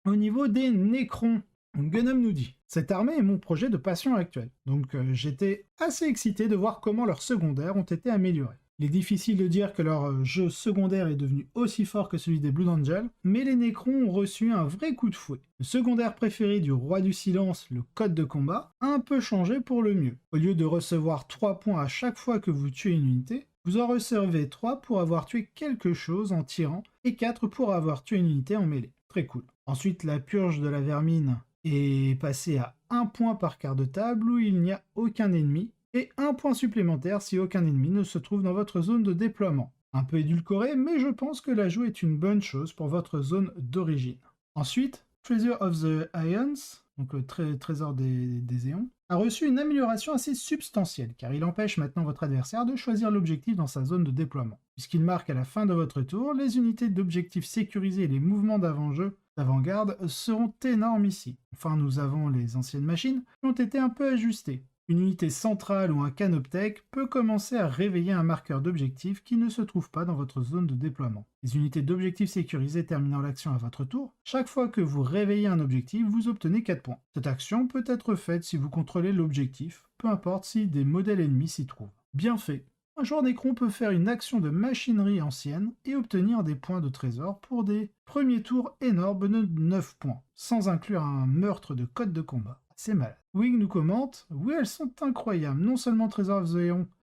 Au niveau des Nécrons, Gunnum nous dit: cette armée est mon projet de passion actuel. Donc j'étais assez excité de voir comment leurs secondaires ont été améliorés. Il est difficile de dire que leur jeu secondaire est devenu aussi fort que celui des Blood Angels, mais les Nécrons ont reçu un vrai coup de fouet. Le secondaire préféré du Roi du Silence, le code de combat, a un peu changé pour le mieux. Au lieu de recevoir 3 points à chaque fois que vous tuez une unité, vous en recevez 3 pour avoir tué quelque chose en tirant et 4 pour avoir tué une unité en mêlée. Très cool. Ensuite, la purge de la vermine est passée à 1 point par quart de table où il n'y a aucun ennemi, et 1 point supplémentaire si aucun ennemi ne se trouve dans votre zone de déploiement. Un peu édulcoré, mais je pense que l'ajout est une bonne chose pour votre zone d'origine. Ensuite, Treasure of the Ions, donc le trésor des éons, a reçu une amélioration assez substantielle, car il empêche maintenant votre adversaire de choisir l'objectif dans sa zone de déploiement. Puisqu'il marque à la fin de votre tour, les unités d'objectifs sécurisés et les mouvements d'avant-jeu d'avant-garde seront énormes ici. Enfin, nous avons les anciennes machines qui ont été un peu ajustées. Une unité centrale ou un canoptech peut commencer à réveiller un marqueur d'objectif qui ne se trouve pas dans votre zone de déploiement. Les unités d'objectifs sécurisées terminant l'action à votre tour, chaque fois que vous réveillez un objectif, vous obtenez 4 points. Cette action peut être faite si vous contrôlez l'objectif, peu importe si des modèles ennemis s'y trouvent. Bien fait. Un joueur Nécron peut faire une action de machinerie ancienne et obtenir des points de trésor pour des premiers tours énormes de 9 points, sans inclure un meurtre de code de combat. C'est malade. Wing nous commente: oui, elles sont incroyables. Non seulement Treasure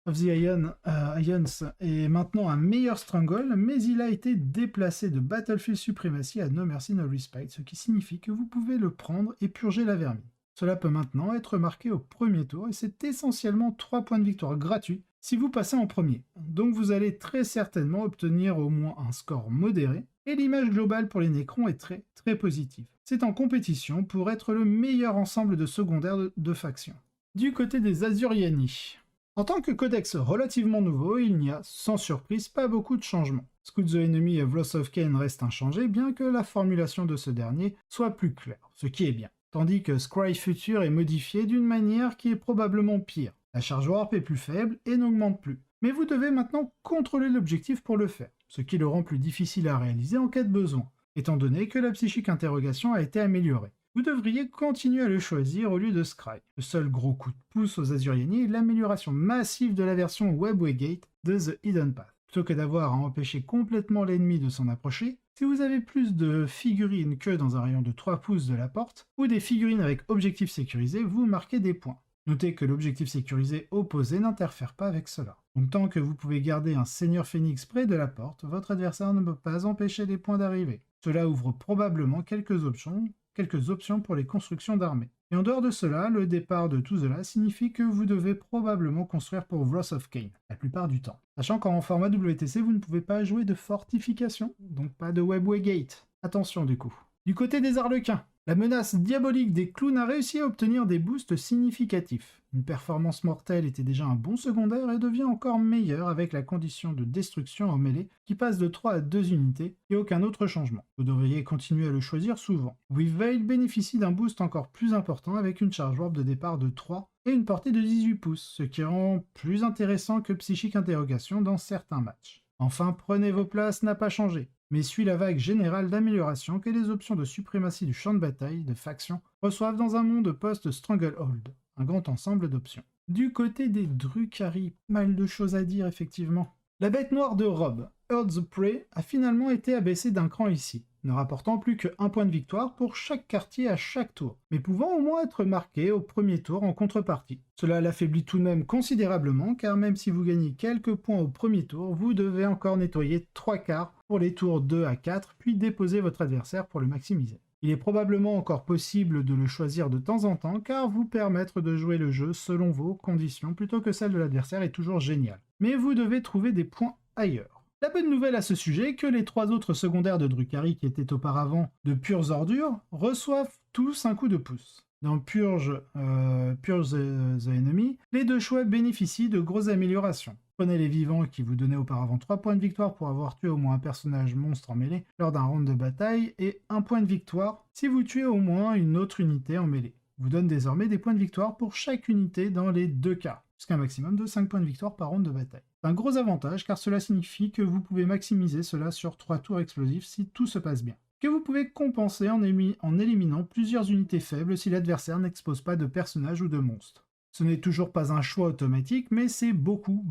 of the Ions est maintenant un meilleur Strangle, mais il a été déplacé de Battlefield Supremacy à No Mercy No Respect, ce qui signifie que vous pouvez le prendre et purger la vermine. Cela peut maintenant être marqué au premier tour, et c'est essentiellement 3 points de victoire gratuits si vous passez en premier. Donc vous allez très certainement obtenir au moins un score modéré, et l'image globale pour les Nécrons est très positive. C'est en compétition pour être le meilleur ensemble de secondaires de faction. Du côté des Azuriani, en tant que codex relativement nouveau, il n'y a, sans surprise, pas beaucoup de changements. Scout the Enemy of Loss of Kain reste inchangé, bien que la formulation de ce dernier soit plus claire, ce qui est bien. Tandis que Scry Future est modifié d'une manière qui est probablement pire. La charge warp est plus faible et n'augmente plus. Mais vous devez maintenant contrôler l'objectif pour le faire, ce qui le rend plus difficile à réaliser en cas de besoin, étant donné que la psychique interrogation a été améliorée. Vous devriez continuer à le choisir au lieu de Scry. Le seul gros coup de pouce aux Azuriani est l'amélioration massive de la version Webway Gate de The Hidden Path. Plutôt que d'avoir à empêcher complètement l'ennemi de s'en approcher, si vous avez plus de figurines que dans un rayon de 3 pouces de la porte, ou des figurines avec objectif sécurisé, vous marquez des points. Notez que l'objectif sécurisé opposé n'interfère pas avec cela. Donc tant que vous pouvez garder un Seigneur Phénix près de la porte, votre adversaire ne peut pas empêcher les points d'arriver. Cela ouvre probablement quelques options pour les constructions d'armées. Et en dehors de cela, le départ de tout cela signifie que vous devez probablement construire pour Wrath of Kain, la plupart du temps. Sachant qu'en format WTC, vous ne pouvez pas jouer de fortification, donc pas de Webway Gate. Attention du coup. Du côté des Arlequins, la menace diabolique des clowns a réussi à obtenir des boosts significatifs. Une performance mortelle était déjà un bon secondaire et devient encore meilleure avec la condition de destruction en mêlée qui passe de 3 à 2 unités et aucun autre changement. Vous devriez continuer à le choisir souvent. Weaveil bénéficie d'un boost encore plus important avec une charge warp de départ de 3 et une portée de 18 pouces, ce qui rend plus intéressant que Psychique Interrogation dans certains matchs. Enfin, prenez vos places n'a pas changé, mais suit la vague générale d'amélioration que les options de suprématie du champ de bataille de faction reçoivent dans un monde post-Stranglehold, un grand ensemble d'options. Du côté des Drukhari, mal de choses à dire effectivement. La bête noire de Rob, Earth the Prey, a finalement été abaissée d'un cran ici, ne rapportant plus que 1 point de victoire pour chaque quartier à chaque tour, mais pouvant au moins être marqué au premier tour en contrepartie. Cela l'affaiblit tout de même considérablement, car même si vous gagnez quelques points au premier tour, vous devez encore nettoyer 3 quarts pour les tours 2 à 4, puis déposer votre adversaire pour le maximiser. Il est probablement encore possible de le choisir de temps en temps, car vous permettre de jouer le jeu selon vos conditions plutôt que celle de l'adversaire est toujours génial. Mais vous devez trouver des points ailleurs. La bonne nouvelle à ce sujet est que les 3 autres secondaires de Drukhari qui étaient auparavant de pures ordures reçoivent tous un coup de pouce. Dans Purge the Enemy, les 2 choix bénéficient de grosses améliorations. Prenez les vivants qui vous donnaient auparavant 3 points de victoire pour avoir tué au moins un personnage monstre en mêlée lors d'un round de bataille et 1 point de victoire si vous tuez au moins une autre unité en mêlée. Vous donne désormais des points de victoire pour chaque unité dans les 2 cas, jusqu'à un maximum de 5 points de victoire par round de bataille. C'est un gros avantage car cela signifie que vous pouvez maximiser cela sur 3 tours explosifs si tout se passe bien. que vous pouvez compenser en éliminant plusieurs unités faibles si l'adversaire n'expose pas de personnages ou de monstres. Ce n'est toujours pas un choix automatique, mais c'est beaucoup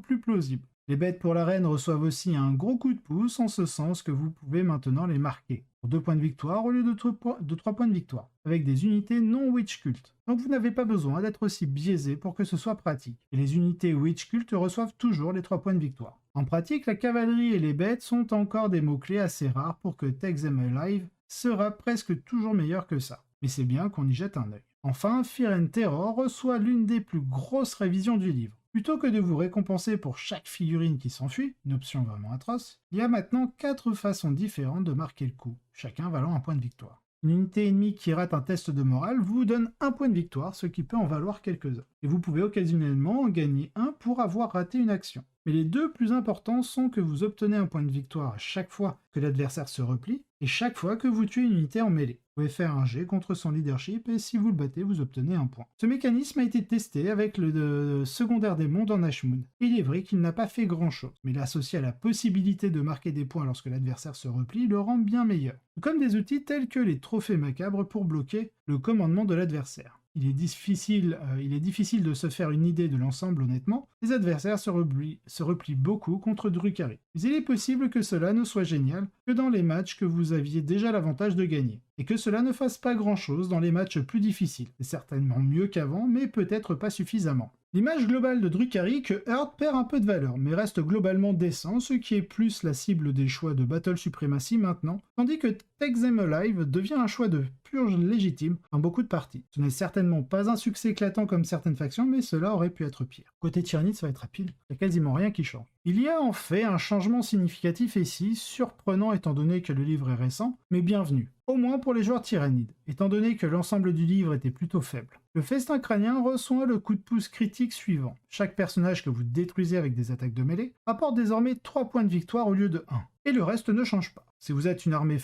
plus plausible. Les bêtes pour l'arène reçoivent aussi un gros coup de pouce en ce sens que vous pouvez maintenant les marquer pour 2 points de victoire au lieu de 3 points de victoire, avec des unités non Witch Cult. Donc vous n'avez pas besoin d'être aussi biaisé pour que ce soit pratique. Et les unités Witch Cult reçoivent toujours les 3 points de victoire. En pratique, la cavalerie et les bêtes sont encore des mots-clés assez rares pour que Take Them Alive sera presque toujours meilleur que ça. Mais c'est bien qu'on y jette un œil. Enfin, Fear and Terror reçoit l'une des plus grosses révisions du livre. Plutôt que de vous récompenser pour chaque figurine qui s'enfuit, une option vraiment atroce, il y a maintenant 4 façons différentes de marquer le coup, chacun valant un point de victoire. Une unité ennemie qui rate un test de morale vous donne un point de victoire, ce qui peut en valoir quelques-uns. Et vous pouvez occasionnellement en gagner un pour avoir raté une action. Mais les 2 plus importants sont que vous obtenez un point de victoire à chaque fois que l'adversaire se replie, et chaque fois que vous tuez une unité en mêlée. Vous pouvez faire un jet contre son leadership, et si vous le battez, vous obtenez un point. Ce mécanisme a été testé avec le secondaire démon dans Ashmoon. Il est vrai qu'il n'a pas fait grand chose, mais l'associé à la possibilité de marquer des points lorsque l'adversaire se replie le rend bien meilleur. Comme des outils tels que les trophées macabres pour bloquer le commandement de l'adversaire. Il est difficile de se faire une idée de l'ensemble honnêtement, les adversaires se replient beaucoup contre Drukhari. Mais il est possible que cela ne soit génial que dans les matchs que vous aviez déjà l'avantage de gagner, et que cela ne fasse pas grand chose dans les matchs plus difficiles. C'est certainement mieux qu'avant, mais peut-être pas suffisamment. L'image globale de Drukhari que Heart perd un peu de valeur, mais reste globalement décent, ce qui est plus la cible des choix de Battle Supremacy maintenant, tandis que Take Them Alive devient un choix de purge légitime dans beaucoup de parties. Ce n'est certainement pas un succès éclatant comme certaines factions, mais cela aurait pu être pire. Côté Tyrannide, ça va être rapide, il n'y a quasiment rien qui change. Il y a en fait un changement significatif ici, surprenant étant donné que le livre est récent, mais bienvenu. Au moins pour les joueurs tyrannides, étant donné que l'ensemble du livre était plutôt faible. Le festin crânien reçoit le coup de pouce critique suivant. Chaque personnage que vous détruisez avec des attaques de mêlée apporte désormais 3 points de victoire au lieu de 1. Et le reste ne change pas. Si vous êtes une armée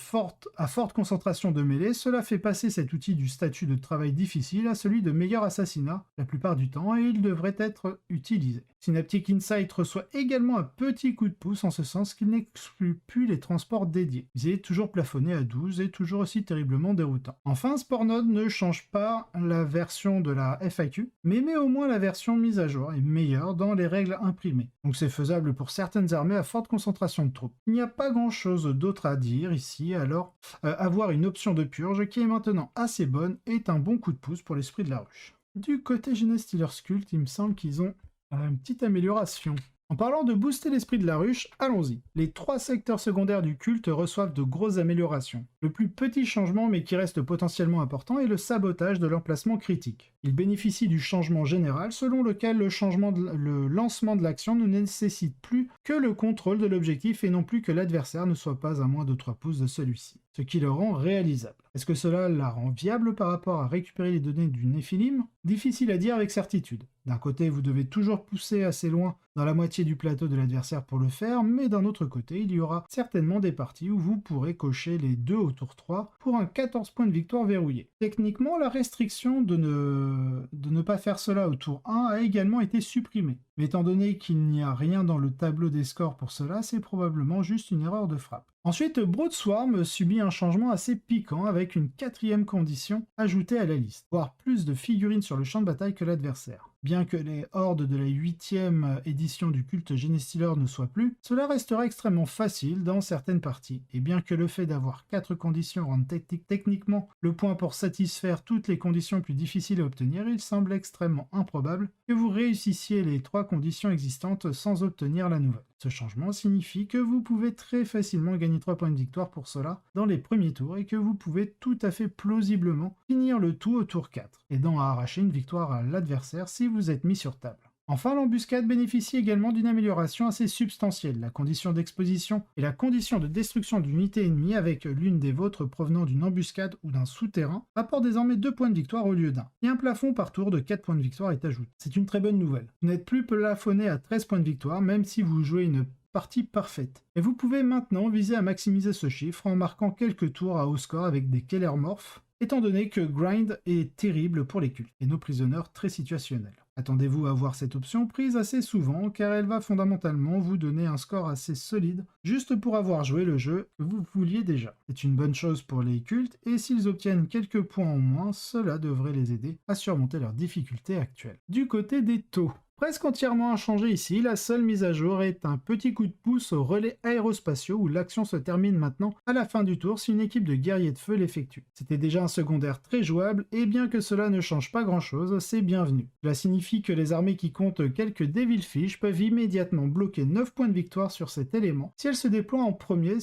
à forte concentration de mêlée, cela fait passer cet outil du statut de travail difficile à celui de meilleur assassinat la plupart du temps, et il devrait être utilisé. Synaptic Insight reçoit également un petit coup de pouce en ce sens qu'il n'exclut plus les transports dédiés. Il est toujours plafonné à 12 et toujours aussi terriblement déroutant. Enfin, Spornode ne change pas la version de la FAQ, mais met au moins la version mise à jour et meilleure dans les règles imprimées. Donc c'est faisable pour certaines armées à forte concentration de troupes. Il n'y a pas grand chose d'autre à dire ici, alors avoir une option de purge qui est maintenant assez bonne est un bon coup de pouce pour l'esprit de la ruche. Du côté Genestealer's Cult, il me semble qu'ils ont une petite amélioration. En parlant de booster l'esprit de la ruche, allons-y. Les 3 secteurs secondaires du culte reçoivent de grosses améliorations. Le plus petit changement, mais qui reste potentiellement important, est le sabotage de l'emplacement critique. Il bénéficie du changement général, selon lequel le lancement de l'action ne nécessite plus que le contrôle de l'objectif et non plus que l'adversaire ne soit pas à moins de 3 pouces de celui-ci, ce qui le rend réalisable. Est-ce que cela la rend viable par rapport à récupérer les données du Néphilim? Difficile à dire avec certitude. D'un côté, vous devez toujours pousser assez loin dans la moitié du plateau de l'adversaire pour le faire, mais d'un autre côté, il y aura certainement des parties où vous pourrez cocher les 2 au tour 3 pour un 14 points de victoire verrouillé. Techniquement, la restriction de ne pas faire cela au tour 1 a également été supprimée. Mais étant donné qu'il n'y a rien dans le tableau des scores pour cela, c'est probablement juste une erreur de frappe. Ensuite, Broadswarm subit un changement assez piquant avec une 4e condition ajoutée à la liste, voire plus de figurines sur le champ de bataille que l'adversaire. Bien que les hordes de la 8e édition du culte Genestealer ne soient plus, cela restera extrêmement facile dans certaines parties, et bien que le fait d'avoir 4 conditions rende techniquement le point pour satisfaire toutes les conditions plus difficiles à obtenir, il semble extrêmement improbable que vous réussissiez les 3 conditions existantes sans obtenir la nouvelle. Ce changement signifie que vous pouvez très facilement gagner 3 points de victoire pour cela dans les premiers tours et que vous pouvez tout à fait plausiblement finir le tout au tour 4, aidant à arracher une victoire à l'adversaire si vous êtes mis sur table. Enfin, l'embuscade bénéficie également d'une amélioration assez substantielle. La condition d'exposition et la condition de destruction d'une unité ennemie avec l'une des vôtres provenant d'une embuscade ou d'un souterrain apporte désormais 2 points de victoire au lieu d'un. Et un plafond par tour de 4 points de victoire est ajouté. C'est une très bonne nouvelle. Vous n'êtes plus plafonné à 13 points de victoire même si vous jouez une partie parfaite. Et vous pouvez maintenant viser à maximiser ce chiffre en marquant quelques tours à haut score avec des Kellermorphs, étant donné que Grind est terrible pour les cultes et nos prisonneurs très situationnels. Attendez-vous à voir cette option prise assez souvent car elle va fondamentalement vous donner un score assez solide juste pour avoir joué le jeu que vous vouliez déjà. C'est une bonne chose pour les cultes et s'ils obtiennent quelques points en moins, cela devrait les aider à surmonter leurs difficultés actuelles. Du côté des taux, presque entièrement inchangé ici, la seule mise à jour est un petit coup de pouce aux relais aérospatiaux où l'action se termine maintenant à la fin du tour si une équipe de guerriers de feu l'effectue. C'était déjà un secondaire très jouable et bien que cela ne change pas grand chose, c'est bienvenu. Cela signifie que les armées qui comptent quelques Devilfish peuvent immédiatement bloquer 9 points de victoire sur cet élément si elles se déploient en premier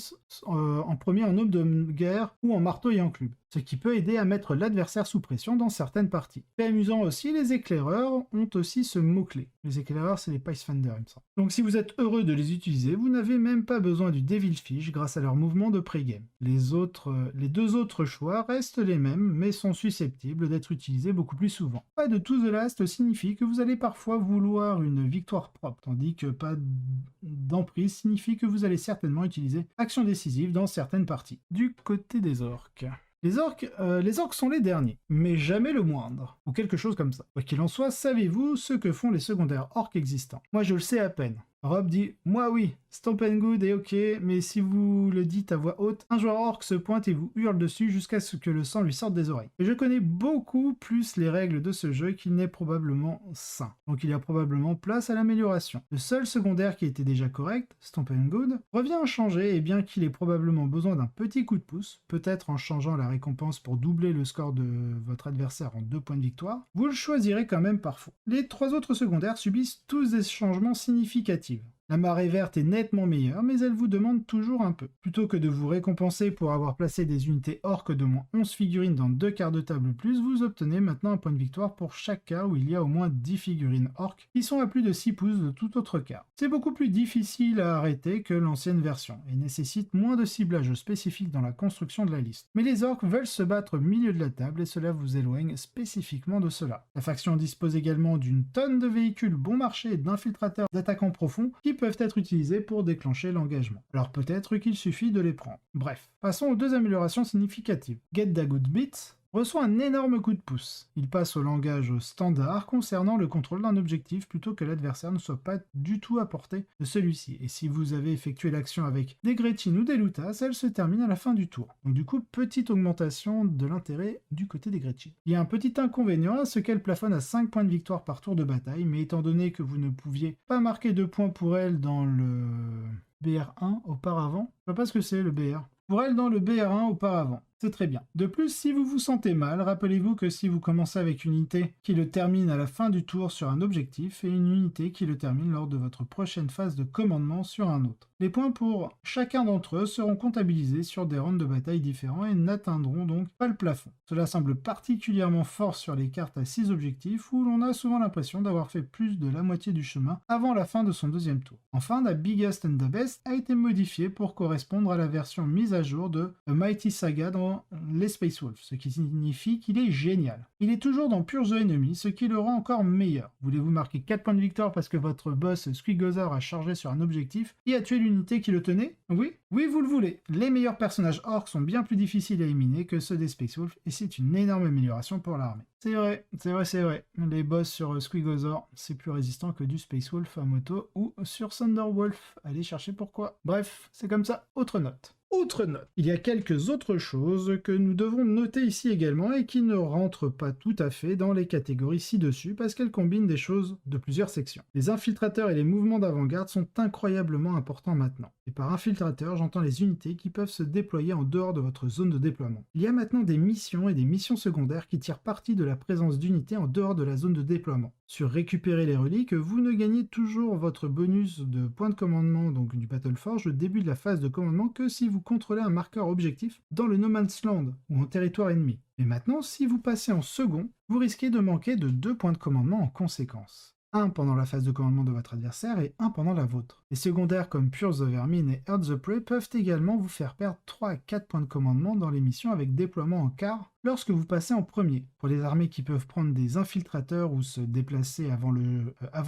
en homme de guerre ou en marteau et enclume, ce qui peut aider à mettre l'adversaire sous pression dans certaines parties. C'est amusant aussi, les éclaireurs ont aussi ce mot-clé. Les éclaireurs, c'est les Pathfinder, il me semble. Donc si vous êtes heureux de les utiliser, vous n'avez même pas besoin du Devilfish grâce à leur mouvement de pré-game. Les deux autres choix restent les mêmes, mais sont susceptibles d'être utilisés beaucoup plus souvent. Pas de to the last signifie que vous allez parfois vouloir une victoire propre, tandis que pas d'emprise signifie que vous allez certainement utiliser action décisive dans certaines parties. Du côté des orques. Les orques sont les derniers, mais jamais le moindre, ou quelque chose comme ça. Quoi qu'il en soit, savez-vous ce que font les secondaires orques existants? Moi je le sais à peine. Rob dit « Moi oui, Stomp and Good est ok, mais si vous le dites à voix haute, un joueur orc se pointe et vous hurle dessus jusqu'à ce que le sang lui sorte des oreilles. » Et je connais beaucoup plus les règles de ce jeu qu'il n'est probablement sain. Donc il y a probablement place à l'amélioration. Le seul secondaire qui était déjà correct, Stomp and Good, revient à changer et bien qu'il ait probablement besoin d'un petit coup de pouce, peut-être en changeant la récompense pour doubler le score de votre adversaire en 2 points de victoire, vous le choisirez quand même parfois. Les 3 autres secondaires subissent tous des changements significatifs. La marée verte est nettement meilleure, mais elle vous demande toujours un peu. Plutôt que de vous récompenser pour avoir placé des unités orques de moins 11 figurines dans 2 quarts de table ou plus, vous obtenez maintenant un point de victoire pour chaque quart où il y a au moins 10 figurines orques qui sont à plus de 6 pouces de tout autre quart. C'est beaucoup plus difficile à arrêter que l'ancienne version, et nécessite moins de ciblage spécifique dans la construction de la liste. Mais les orques veulent se battre au milieu de la table et cela vous éloigne spécifiquement de cela. La faction dispose également d'une tonne de véhicules bon marché et d'infiltrateurs d'attaquants profonds qui peuvent être utilisés pour déclencher l'engagement. Alors peut-être qu'il suffit de les prendre. Bref, passons aux 2 améliorations significatives. Get the Good Bit reçoit un énorme coup de pouce. Il passe au langage standard concernant le contrôle d'un objectif plutôt que l'adversaire ne soit pas du tout à portée de celui-ci. Et si vous avez effectué l'action avec des Gretchen ou des Lutas, elle se termine à la fin du tour. Donc du coup, petite augmentation de l'intérêt du côté des Gretchen. Il y a un petit inconvénient à ce qu'elle plafonne à 5 points de victoire par tour de bataille, mais étant donné que vous ne pouviez pas marquer 2 points pour elle dans le BR1 auparavant, je ne sais pas ce que c'est le BR. Pour elle dans le BR1 auparavant. C'est très bien. De plus, si vous vous sentez mal, rappelez-vous que si vous commencez avec une unité qui le termine à la fin du tour sur un objectif et une unité qui le termine lors de votre prochaine phase de commandement sur un autre. Les points pour chacun d'entre eux seront comptabilisés sur des rounds de bataille différents et n'atteindront donc pas le plafond. Cela semble particulièrement fort sur les cartes à 6 objectifs où l'on a souvent l'impression d'avoir fait plus de la moitié du chemin avant la fin de son deuxième tour. Enfin, la Biggest and the Best a été modifiée pour correspondre à la version mise à jour de A Mighty Saga dans les Space Wolves, ce qui signifie qu'il est génial. Il est toujours dans Pure the Enemy, ce qui le rend encore meilleur. Voulez-vous marquer 4 points de victoire parce que votre boss Squiggosaur a chargé sur un objectif et a tué l'unité qui le tenait? Oui, vous le voulez. Les meilleurs personnages orcs sont bien plus difficiles à éliminer que ceux des Space Wolves et c'est une énorme amélioration pour l'armée. C'est vrai. Les boss sur Squiggosaur, c'est plus résistant que du Space Wolf à moto ou sur Thunderwolf. Allez chercher pourquoi. Bref, c'est comme ça. Autre note. Il y a quelques autres choses que nous devons noter ici également et qui ne rentrent pas tout à fait dans les catégories ci-dessus parce qu'elles combinent des choses de plusieurs sections. Les infiltrateurs et les mouvements d'avant-garde sont incroyablement importants maintenant. Et par infiltrateur, j'entends les unités qui peuvent se déployer en dehors de votre zone de déploiement. Il y a maintenant des missions et des missions secondaires qui tirent parti de la présence d'unités en dehors de la zone de déploiement. Sur récupérer les reliques, vous ne gagnez toujours votre bonus de points de commandement, donc du Battleforge, au début de la phase de commandement que si vous contrôlez un marqueur objectif dans le No Man's Land ou en territoire ennemi. Mais maintenant, si vous passez en second, vous risquez de manquer de 2 points de commandement en conséquence. Un pendant la phase de commandement de votre adversaire et un pendant la vôtre. Les secondaires comme Pure the Vermin et Earth the Prey peuvent également vous faire perdre 3 à 4 points de commandement dans les missions avec déploiement en quart lorsque vous passez en premier. Pour les armées qui peuvent prendre des infiltrateurs ou se déplacer avant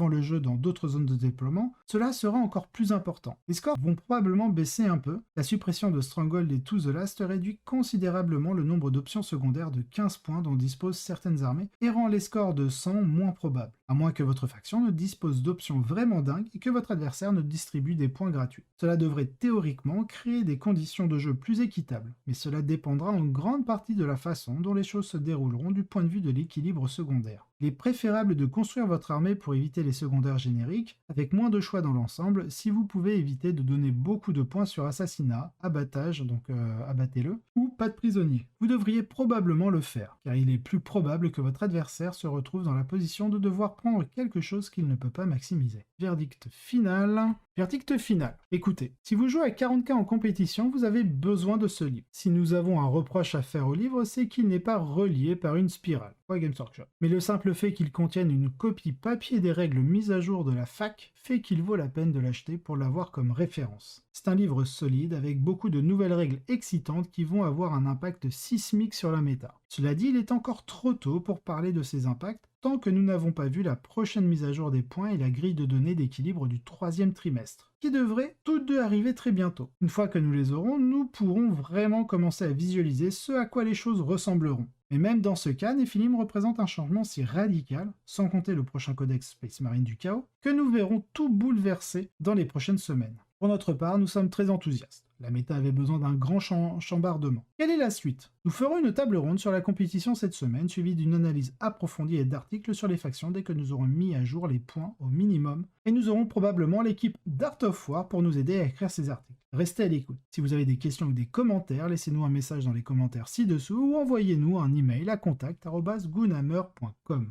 le jeu dans d'autres zones de déploiement, cela sera encore plus important. Les scores vont probablement baisser un peu. La suppression de Stronghold et To The Last réduit considérablement le nombre d'options secondaires de 15 points dont disposent certaines armées et rend les scores de 100 moins probables, à moins que votre faction ne dispose d'options vraiment dingues et que votre adversaire ne distribue des points gratuits. Cela devrait théoriquement créer des conditions de jeu plus équitables, mais cela dépendra en grande partie de la façon dont les choses se dérouleront du point de vue de l'équilibre secondaire. Il est préférable de construire votre armée pour éviter les secondaires génériques, avec moins de choix dans l'ensemble, si vous pouvez éviter de donner beaucoup de points sur assassinat, abattage, donc abattez-le, ou pas de prisonniers. Vous devriez probablement le faire, car il est plus probable que votre adversaire se retrouve dans la position de devoir prendre quelque chose qu'il ne peut pas maximiser. Verdict final. Verdict final. Écoutez, si vous jouez à 40k en compétition, vous avez besoin de ce livre. Si nous avons un reproche à faire au livre, c'est qu'il n'est pas relié par une spirale. Pas Games Workshop. Mais le simple fait qu'il contienne une copie papier des règles mises à jour de la fac fait qu'il vaut la peine de l'acheter pour l'avoir comme référence. C'est un livre solide avec beaucoup de nouvelles règles excitantes qui vont avoir un impact sismique sur la méta. Cela dit, il est encore trop tôt pour parler de ces impacts tant que nous n'avons pas vu la prochaine mise à jour des points et la grille de données d'équilibre du 3e trimestre, qui devraient toutes deux arriver très bientôt. Une fois que nous les aurons, nous pourrons vraiment commencer à visualiser ce à quoi les choses ressembleront. Mais même dans ce cas, Nephilim représente un changement si radical, sans compter le prochain codex Space Marine du Chaos, que nous verrons tout bouleverser dans les prochaines semaines. Pour notre part, nous sommes très enthousiastes. La méta avait besoin d'un grand chambardement. Quelle est la suite? Nous ferons une table ronde sur la compétition cette semaine, suivie d'une analyse approfondie et d'articles sur les factions dès que nous aurons mis à jour les points au minimum, et nous aurons probablement l'équipe d'Art of War pour nous aider à écrire ces articles. Restez à l'écoute. Si vous avez des questions ou des commentaires, laissez-nous un message dans les commentaires ci-dessous ou envoyez-nous un email à contact@goonhammer.com.